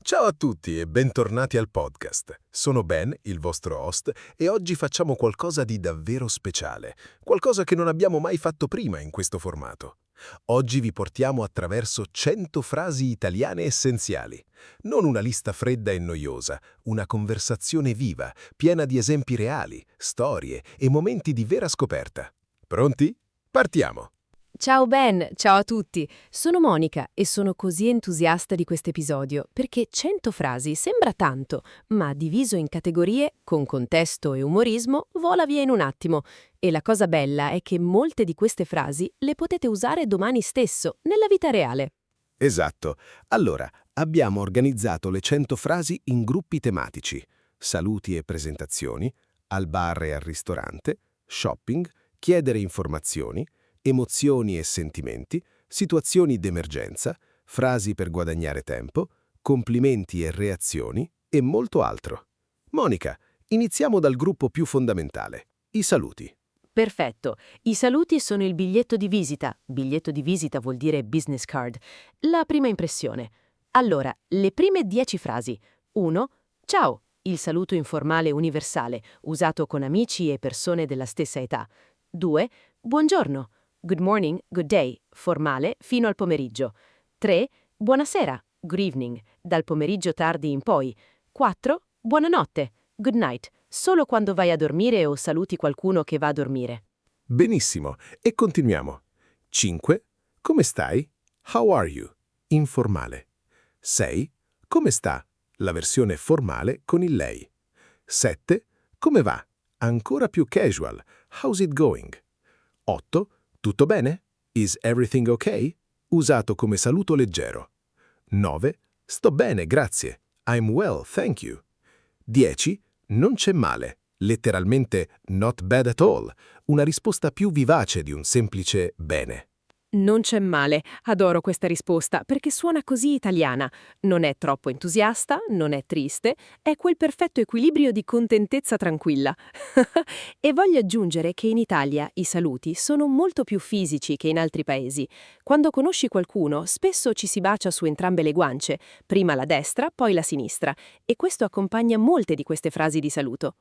Ciao a tutti e bentornati al podcast. Sono Ben, il vostro host, e oggi facciamo qualcosa di davvero speciale, qualcosa che non abbiamo mai fatto prima in questo formato. Oggi vi portiamo attraverso 100 frasi italiane essenziali. Non una lista fredda e noiosa, una conversazione viva, piena di esempi reali, storie e momenti di vera scoperta. Pronti? Partiamo! Ciao Ben, ciao a tutti. Sono Monica e sono così entusiasta di questo episodio perché 100 frasi sembra tanto, ma diviso in categorie, con contesto e umorismo, vola via in un attimo. E la cosa bella è che molte di queste frasi le potete usare domani stesso, nella vita reale. Esatto. Allora, abbiamo organizzato le 100 frasi in gruppi tematici: saluti e presentazioni, al bar e al ristorante, shopping, chiedere informazioni, emozioni e sentimenti, situazioni d'emergenza, frasi per guadagnare tempo, complimenti e reazioni e molto altro. Monica, iniziamo dal gruppo più fondamentale, i saluti. Perfetto. I saluti sono il biglietto di visita. Biglietto di visita vuol dire business card. La prima impressione. Allora, le prime 10 frasi. 1. Ciao, il saluto informale universale, usato con amici e persone della stessa età. 2. Buongiorno. Good morning, good day, formale fino al pomeriggio. 3. Buonasera, good evening, dal pomeriggio tardi in poi. 4. Buonanotte, good night, solo quando vai a dormire o saluti qualcuno che va a dormire. Benissimo, e continuiamo. 5. Come stai? How are you? Informale. 6. Come sta? La versione formale con il lei. 7. Come va? Ancora più casual. How's it going? 8. Tutto bene? Is everything okay? Usato come saluto leggero. 9. Sto bene, grazie. I'm well, thank you. 10. Non c'è male. Letteralmente not bad at all. Una risposta più vivace di un semplice bene. Non c'è male, adoro questa risposta perché suona così italiana. Non è troppo entusiasta, non è triste, è quel perfetto equilibrio di contentezza tranquilla. E voglio aggiungere che in Italia i saluti sono molto più fisici che in altri paesi. Quando conosci qualcuno, spesso ci si bacia su entrambe le guance, prima la destra, poi la sinistra, e questo accompagna molte di queste frasi di saluto.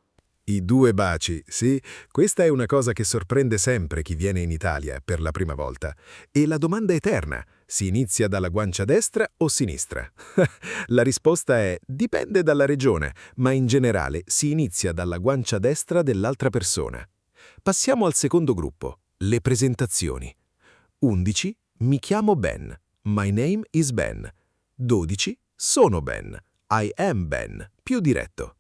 I due baci, sì, questa è una cosa che sorprende sempre chi viene in Italia per la prima volta. E la domanda eterna: si inizia dalla guancia destra o sinistra? La risposta è: dipende dalla regione, ma in generale si inizia dalla guancia destra dell'altra persona. Passiamo al secondo gruppo, le presentazioni. 11. Mi chiamo Ben. My name is Ben. 12. Sono Ben. I am Ben. Più diretto.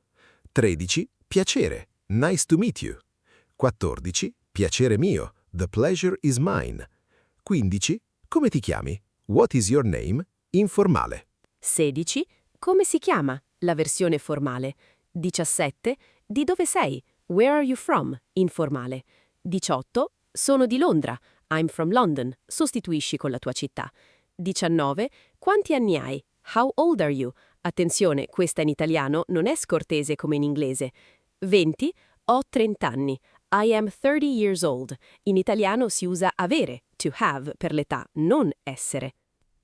13. Piacere. Nice to meet you. 14. Piacere mio. The pleasure is mine. 15. Come ti chiami? What is your name? Informale. 16. Come si chiama? La versione formale. 17. Di dove sei? Where are you from? Informale. 18. Sono di Londra. I'm from London. Sostituisci con la tua città. 19. Quanti anni hai? How old are you? Attenzione, questa in italiano non è scortese come in inglese. 20. Ho 30 anni. I am 30 years old. In italiano si usa avere, to have, per l'età, non essere.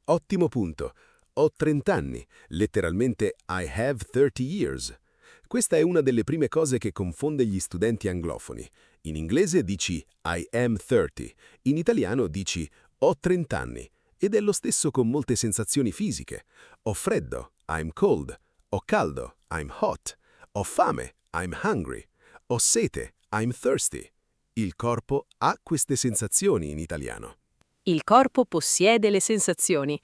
Ottimo punto. Ho 30 anni. Letteralmente I have 30 years. Questa è una delle prime cose che confonde gli studenti anglofoni. In inglese dici I am 30. In italiano dici ho 30 anni. Ed è lo stesso con molte sensazioni fisiche. Ho freddo, I'm cold. Ho caldo, I'm hot. Ho fame, I'm hungry. Ho sete, I'm thirsty. Il corpo ha queste sensazioni in italiano. Il corpo possiede le sensazioni.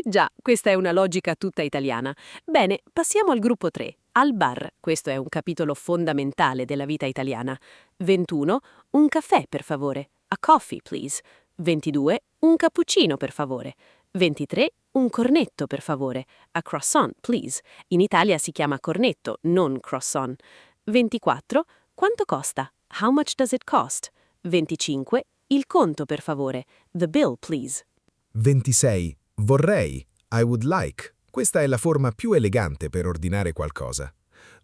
Già, questa è una logica tutta italiana. Bene, passiamo al gruppo 3, al bar. Questo è un capitolo fondamentale della vita italiana. 21. Un caffè, per favore. A coffee, please. 22. Un cappuccino, per favore. 23. Un cornetto, per favore. A croissant, please. In Italia si chiama cornetto, non croissant. 24. Quanto costa? How much does it cost? 25. Il conto, per favore. The bill, please. 26. Vorrei. I would like. Questa è la forma più elegante per ordinare qualcosa.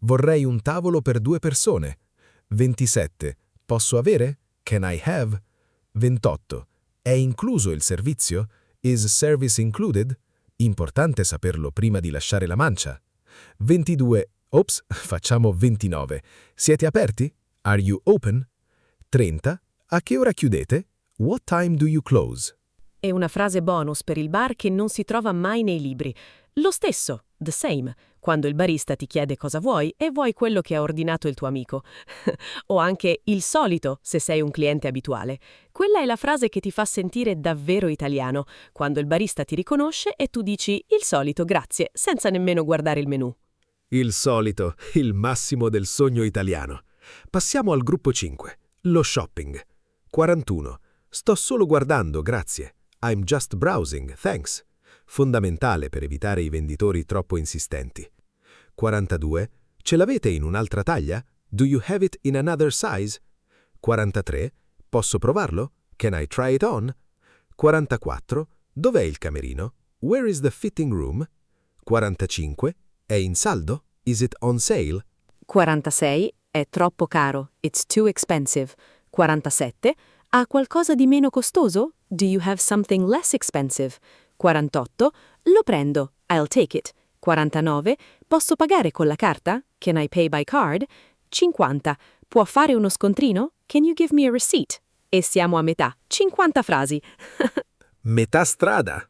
Vorrei un tavolo per 2 persone. 27. Posso avere? Can I have? 28. È incluso il servizio? Is service included? Importante saperlo prima di lasciare la mancia. 22. Ops, facciamo 29. Siete aperti? Are you open? 30. A che ora chiudete? What time do you close? E una frase bonus per il bar che non si trova mai nei libri. Lo stesso, the same, quando il barista ti chiede cosa vuoi e vuoi quello che ha ordinato il tuo amico. O anche il solito, se sei un cliente abituale. Quella è la frase che ti fa sentire davvero italiano, quando il barista ti riconosce e tu dici il solito, grazie, senza nemmeno guardare il menù. Il solito, il massimo del sogno italiano. Passiamo al gruppo 5, lo shopping. 41. Sto solo guardando, grazie. I'm just browsing, thanks. Fondamentale per evitare i venditori troppo insistenti. 42. Ce l'avete in un'altra taglia? Do you have it in another size? 43. Posso provarlo? Can I try it on? 44. Dov'è il camerino? Where is the fitting room? 45. È in saldo? Is it on sale? 46. È troppo caro. It's too expensive. 47. Ha qualcosa di meno costoso? Do you have something less expensive? 48. Lo prendo. I'll take it. 49. Posso pagare con la carta? Can I pay by card? 50. Può fare uno scontrino? Can you give me a receipt? E siamo a metà. 50 frasi. Metà strada.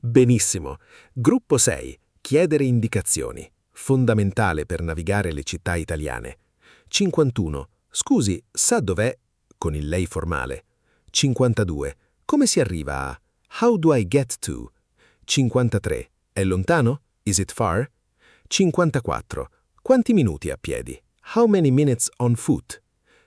Benissimo. Gruppo 6. Chiedere indicazioni. Fondamentale per navigare le città italiane. 51. Scusi, sa dov'è? Con il lei formale. 52. Come si arriva a? How do I get to? 53. È lontano? Is it far? 54. Quanti minuti a piedi? How many minutes on foot?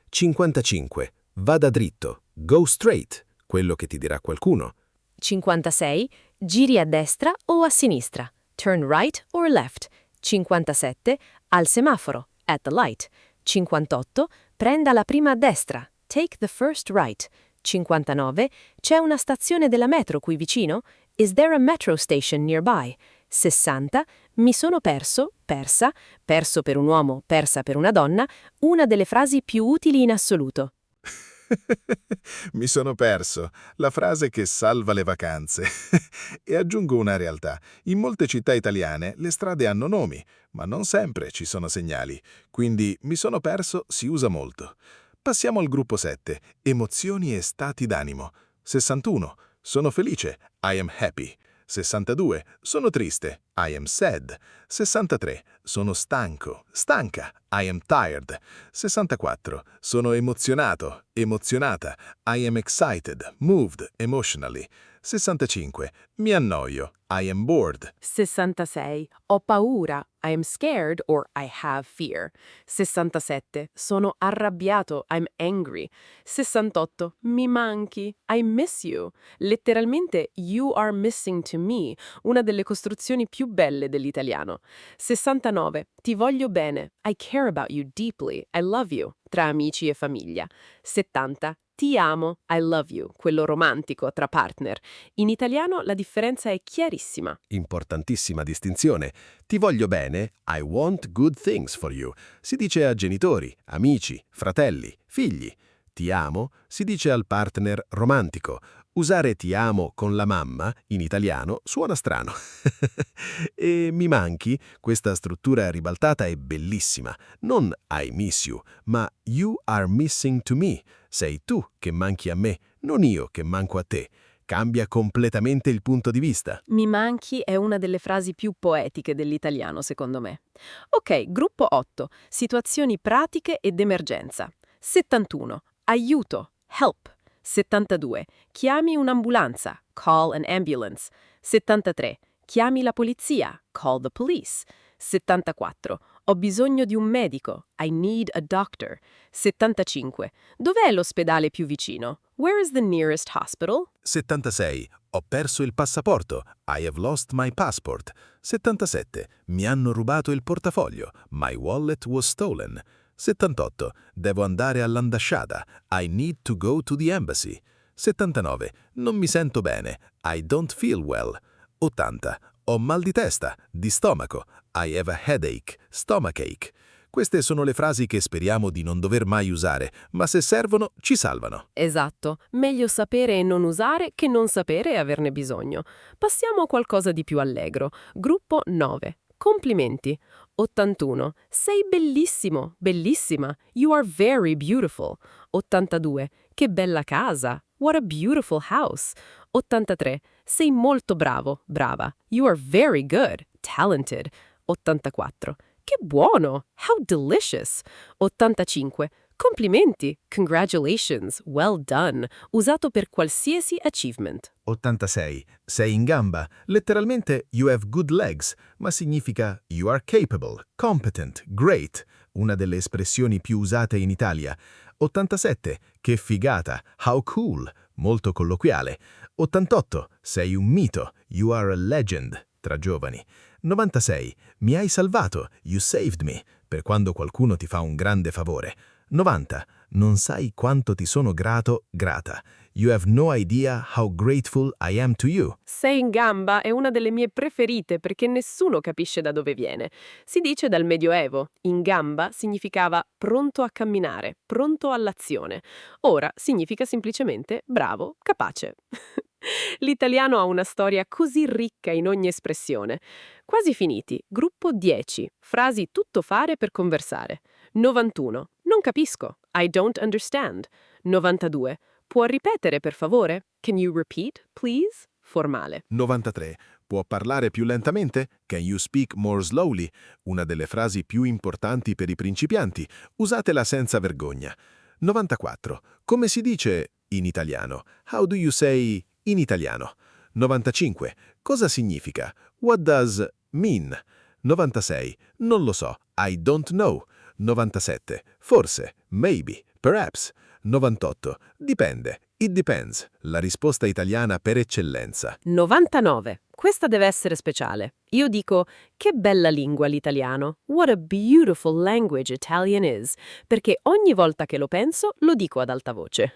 55. Vada dritto. Go straight. Quello che ti dirà qualcuno. 56. Giri a destra o a sinistra? Turn right or left? 57. Al semaforo. At the light. 58. Prenda la prima a destra. Take the first right. 59. C'è una stazione della metro qui vicino? Is there a metro station nearby? 60. Mi sono perso, persa, perso per un uomo, persa per una donna, una delle frasi più utili in assoluto. Mi sono perso, la frase che salva le vacanze. E aggiungo una realtà. In molte città italiane le strade hanno nomi, ma non sempre ci sono segnali. Quindi mi sono perso si usa molto. Passiamo al gruppo 7, emozioni e stati d'animo. 61. Sono felice, I am happy. 62. Sono triste, I am sad. 63. Sono stanco, stanca, I am tired. 64. Sono emozionato, emozionata, I am excited, moved emotionally. 65. Mi annoio, I am bored. 66. Ho paura. I am scared or I have fear. 67. Sono arrabbiato. I'm angry. 68. Mi manchi. I miss you. Letteralmente, you are missing to me, una delle costruzioni più belle dell'italiano. 69. Ti voglio bene. I care about you deeply. I love you. Tra amici e famiglia. 70. Ti amo, I love you, quello romantico tra partner. In italiano la differenza è chiarissima. Importantissima distinzione. Ti voglio bene, I want good things for you. Si dice a genitori, amici, fratelli, figli. Ti amo si dice al partner romantico. Usare ti amo con la mamma, in italiano, suona strano. E mi manchi, questa struttura ribaltata è bellissima. Non I miss you, ma you are missing to me. Sei tu che manchi a me, non io che manco a te. Cambia completamente il punto di vista. Mi manchi è una delle frasi più poetiche dell'italiano, secondo me. Ok, gruppo 8. Situazioni pratiche ed emergenza. 71. Aiuto. Help. 72. Chiami un'ambulanza. Call an ambulance. 73. Chiami la polizia. Call the police. 74. Ho bisogno di un medico. I need a doctor. 75. Dov'è l'ospedale più vicino? Where is the nearest hospital? 76. Ho perso il passaporto. I have lost my passport. 77. Mi hanno rubato il portafoglio. My wallet was stolen. 78. Devo andare all'ambasciata. I need to go to the embassy. 79. Non mi sento bene. I don't feel well. 80. Ho mal di testa, di stomaco. I have a headache, stomachache. Queste sono le frasi che speriamo di non dover mai usare, ma se servono, ci salvano. Esatto, meglio sapere e non usare che non sapere e averne bisogno. Passiamo a qualcosa di più allegro. Gruppo 9. Complimenti. 81. Sei bellissimo, bellissima. You are very beautiful. 82. Che bella casa. What a beautiful house. 83. Sei molto bravo, brava. You are very good, talented. 84. Che buono! How delicious! 85. Complimenti! Congratulations! Well done! Usato per qualsiasi achievement. 86. Sei in gamba. Letteralmente, you have good legs, ma significa you are capable, competent, great, una delle espressioni più usate in Italia. 87. Che figata, how cool, molto colloquiale. 88. Sei un mito, you are a legend, tra giovani. 96. Mi hai salvato, you saved me, per quando qualcuno ti fa un grande favore. 90. Non sai quanto ti sono grato, grata. You have no idea how grateful I am to you. Sei in gamba è una delle mie preferite perché nessuno capisce da dove viene. Si dice dal Medioevo. In gamba significava pronto a camminare, pronto all'azione. Ora significa semplicemente bravo, capace. L'italiano ha una storia così ricca in ogni espressione. Quasi finiti. Gruppo 10. Frasi tutto fare per conversare. 91. Non capisco. I don't understand. 92. Può ripetere, per favore? Can you repeat, please? Formale. 93. Può parlare più lentamente? Can you speak more slowly? Una delle frasi più importanti per i principianti. Usatela senza vergogna. 94. Come si dice in italiano? How do you say in italiano? 95. Cosa significa? What does mean? 96. Non lo so. I don't know. 97. Forse. Maybe. Perhaps. 98. Dipende. It depends. La risposta italiana per eccellenza. 99. Questa deve essere speciale. Io dico, che bella lingua l'italiano. What a beautiful language Italian is. Perché ogni volta che lo penso, lo dico ad alta voce.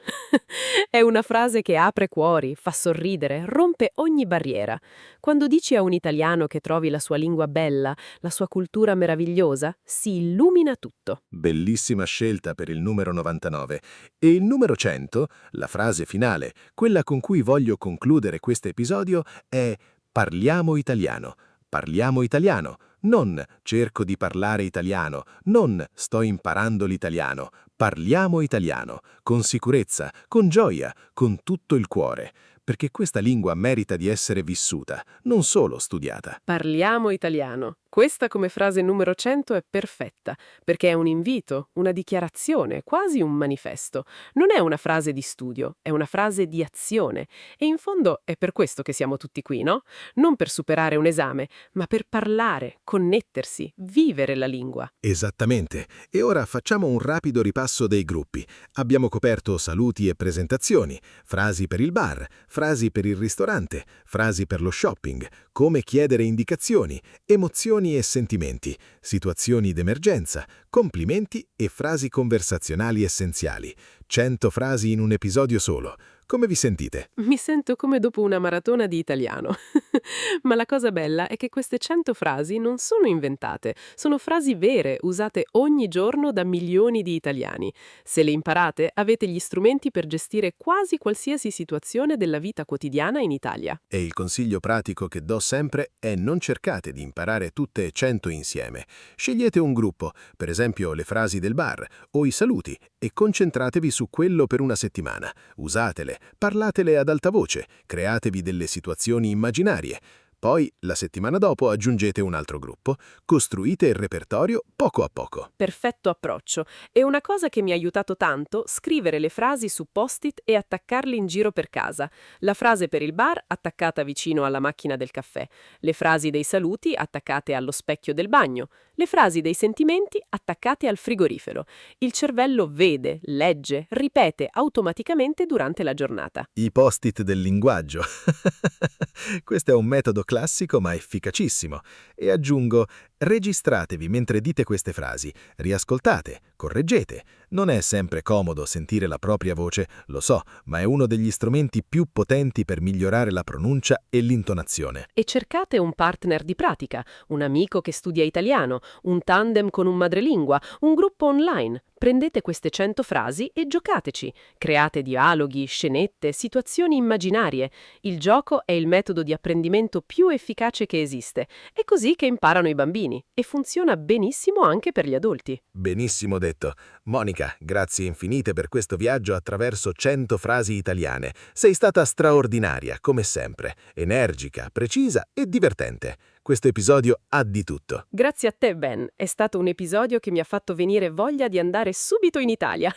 È una frase che apre cuori, fa sorridere, rompe ogni barriera. Quando dici a un italiano che trovi la sua lingua bella, la sua cultura meravigliosa, si illumina tutto. Bellissima scelta per il numero 99. E il numero 100, la frase finale, quella con cui voglio concludere questo episodio, è parliamo italiano. Parliamo italiano. Non cerco di parlare italiano. Non sto imparando l'italiano. Parliamo italiano. Con sicurezza, con gioia, con tutto il cuore. Perché questa lingua merita di essere vissuta, non solo studiata. Parliamo italiano. Questa come frase numero 100 è perfetta, perché è un invito, una dichiarazione, quasi un manifesto. Non è una frase di studio, è una frase di azione. E in fondo è per questo che siamo tutti qui, no? Non per superare un esame, ma per parlare, connettersi, vivere la lingua. Esattamente. E ora facciamo un rapido ripasso dei gruppi. Abbiamo coperto saluti e presentazioni, frasi per il bar, frasi per il ristorante, frasi per lo shopping, come chiedere indicazioni, emozioni e sentimenti, situazioni d'emergenza, complimenti e frasi conversazionali essenziali. 100 frasi in un episodio solo. Come vi sentite? Mi sento come dopo una maratona di italiano. Ma la cosa bella è che queste 100 frasi non sono inventate, sono frasi vere, usate ogni giorno da milioni di italiani. Se le imparate, avete gli strumenti per gestire quasi qualsiasi situazione della vita quotidiana in Italia. E il consiglio pratico che do sempre è non cercate di imparare tutte e 100 insieme. Scegliete un gruppo, per esempio le frasi del bar o i saluti, e concentratevi su quello per una settimana. Usatele. Parlatele ad alta voce, createvi delle situazioni immaginarie. Poi, la settimana dopo, aggiungete un altro gruppo, costruite il repertorio poco a poco. Perfetto approccio. E una cosa che mi ha aiutato tanto, scrivere le frasi su post-it e attaccarli in giro per casa. La frase per il bar attaccata vicino alla macchina del caffè, le frasi dei saluti attaccate allo specchio del bagno, le frasi dei sentimenti attaccate al frigorifero. Il cervello vede, legge, ripete automaticamente durante la giornata. I post-it del linguaggio. Questo è un metodo classico ma efficacissimo. E aggiungo, registratevi mentre dite queste frasi, riascoltate, correggete, Non è sempre comodo sentire la propria voce, lo so, ma è uno degli strumenti più potenti per migliorare la pronuncia e l'intonazione. E cercate un partner di pratica, un amico che studia italiano, un tandem con un madrelingua, un gruppo online. Prendete queste 100 frasi e giocateci. Create dialoghi, scenette, situazioni immaginarie. Il gioco è il metodo di apprendimento più efficace che esiste. È così che imparano i bambini e funziona benissimo anche per gli adulti. Benissimo detto. Monica, grazie infinite per questo viaggio attraverso 100 frasi italiane. Sei stata straordinaria, come sempre, energica, precisa e divertente. Questo episodio ha di tutto. Grazie a te, Ben. È stato un episodio che mi ha fatto venire voglia di andare subito in Italia.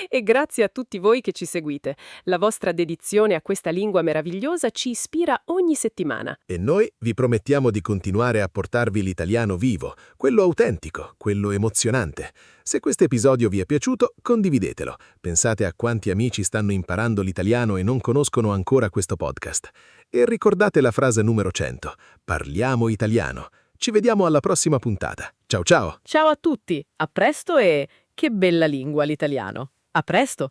E grazie a tutti voi che ci seguite. La vostra dedizione a questa lingua meravigliosa ci ispira ogni settimana. E noi vi promettiamo di continuare a portarvi l'italiano vivo, quello autentico, quello emozionante. Se questo episodio vi è piaciuto, condividetelo. Pensate a quanti amici stanno imparando l'italiano e non conoscono ancora questo podcast. E ricordate la frase numero 100. Parliamo italiano. Ci vediamo alla prossima puntata. Ciao ciao! Ciao a tutti, a presto e che bella lingua l'italiano. A presto!